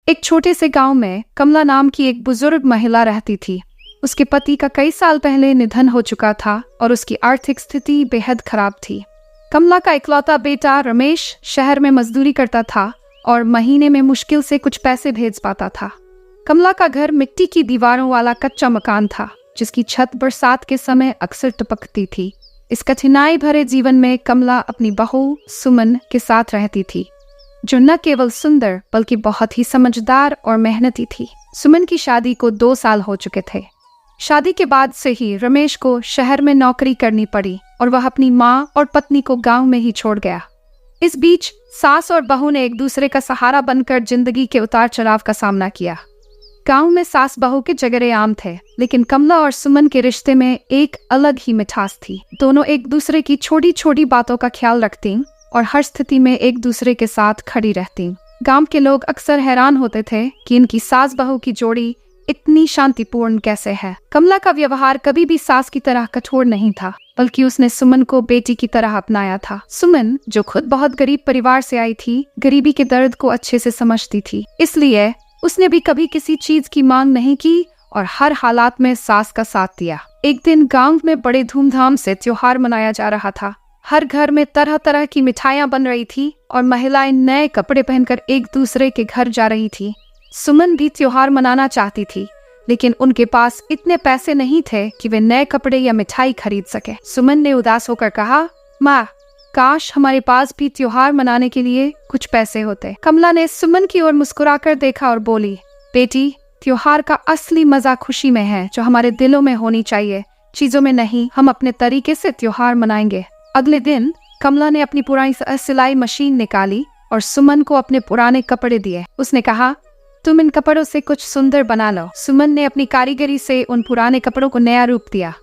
एक छोटे से गांव में कमला नाम की एक बुजुर्ग महिला रहती थी। उसके पति का कई साल पहले निधन हो चुका था और उसकी आर्थिक स्थिति बेहद खराब थी। कमला का इकलौता बेटा रमेश शहर में मजदूरी करता था और महीने में मुश्किल से कुछ पैसे भेज पाता था। कमला का घर मिट्टी की दीवारों वाला कच्चा मकान था, जिसकी छत बरसात के समय अक्सर टपकती थी। इस कठिनाई भरे जीवन में कमला अपनी बहू सुमन के साथ रहती थी, जो न केवल सुंदर बल्कि बहुत ही समझदार और मेहनती थी। सुमन की शादी को 2 साल हो चुके थे। शादी के बाद से ही रमेश को शहर में नौकरी करनी पड़ी और वह अपनी माँ और पत्नी को गांव में ही छोड़ गया। इस बीच सास और बहू ने एक दूसरे का सहारा बनकर जिंदगी के उतार चढ़ाव का सामना किया। गांव में सास बहू के झगड़े आम थे, लेकिन कमला और सुमन के रिश्ते में एक अलग ही मिठास थी। दोनों एक दूसरे की छोटी छोटी बातों का ख्याल रखती और हर स्थिति में एक दूसरे के साथ खड़ी रहती। गांव के लोग अक्सर हैरान होते थे कि इनकी सास बहू की जोड़ी इतनी शांतिपूर्ण कैसे है। कमला का व्यवहार कभी भी सास की तरह कठोर नहीं था, बल्कि उसने सुमन को बेटी की तरह अपनाया था। सुमन, जो खुद बहुत गरीब परिवार से आई थी, गरीबी के दर्द को अच्छे से समझती थी, इसलिए उसने भी कभी किसी चीज की मांग नहीं की और हर हालात में सास का साथ दिया। एक दिन गांव में बड़े धूमधाम से त्योहार मनाया जा रहा था। हर घर में तरह तरह की मिठाइयां बन रही थी और महिलाएं नए कपड़े पहनकर एक दूसरे के घर जा रही थी। सुमन भी त्योहार मनाना चाहती थी, लेकिन उनके पास इतने पैसे नहीं थे कि वे नए कपड़े या मिठाई खरीद सके। सुमन ने उदास होकर कहा, माँ, काश हमारे पास भी त्योहार मनाने के लिए कुछ पैसे होते। कमला ने सुमन की ओर मुस्कुराकर देखा और बोली, बेटी, त्योहार का असली मजा खुशी में है, जो हमारे दिलों में होनी चाहिए, चीजों में नहीं। हम अपने तरीके से त्योहार मनाएंगे। अगले दिन कमला ने अपनी पुरानी सिलाई मशीन निकाली और सुमन को अपने पुराने कपड़े दिए। उसने कहा, तुम इन कपड़ों से कुछ सुंदर बना लो। सुमन ने अपनी कारीगरी से उन पुराने कपड़ों को नया रूप दिया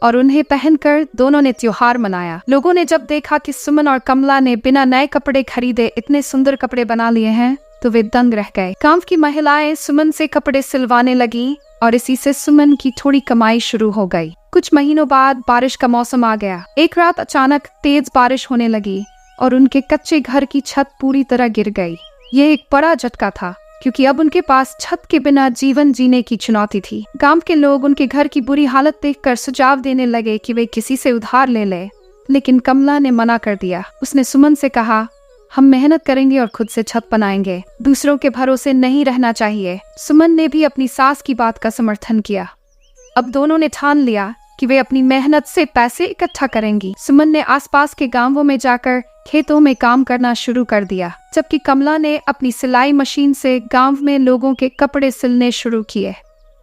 और उन्हें पहनकर दोनों ने त्योहार मनाया। लोगों ने जब देखा कि सुमन और कमला ने बिना नए कपड़े खरीदे इतने सुंदर कपड़े बना लिए हैं, तो वे दंग रह गए। गांव की महिलाएं सुमन से कपड़े सिलवाने लगी और इसी से सुमन की थोड़ी कमाई शुरू हो गई। कुछ महीनों बाद बारिश का मौसम आ गया। एक रात अचानक तेज बारिश होने लगी और उनके कच्चे घर की छत पूरी तरह गिर गई। यह एक बड़ा झटका था, क्योंकि अब उनके पास छत के बिना जीवन जीने की चुनौती थी। गांव के लोग उनके घर की बुरी हालत देखकर सुझाव देने लगे कि वे किसी से उधार ले ले, लेकिन कमला ने मना कर दिया। उसने सुमन से कहा, हम मेहनत करेंगे और खुद से छत बनाएंगे, दूसरों के भरोसे नहीं रहना चाहिए। सुमन ने भी अपनी सास की बात का समर्थन किया। अब दोनों ने ठान लिया कि वे अपनी मेहनत से पैसे इकट्ठा करेंगी। सुमन ने आसपास के गांवों में जाकर खेतों में काम करना शुरू कर दिया, जबकि कमला ने अपनी सिलाई मशीन से गांव में लोगों के कपड़े सिलने शुरू किए।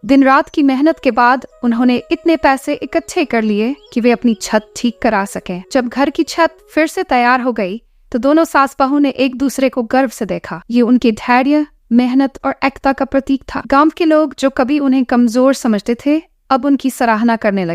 दिन रात की मेहनत के बाद उन्होंने इतने पैसे इकट्ठे कर लिए कि वे अपनी छत ठीक करा सकें। जब घर की छत फिर से तैयार हो गई, तो दोनों सास बहू ने एक दूसरे को गर्व से देखा। ये उनके धैर्य, मेहनत और एकता का प्रतीक था। गांव के लोग, जो कभी उन्हें कमजोर समझते थे, अब उनकी सराहना करने लगे।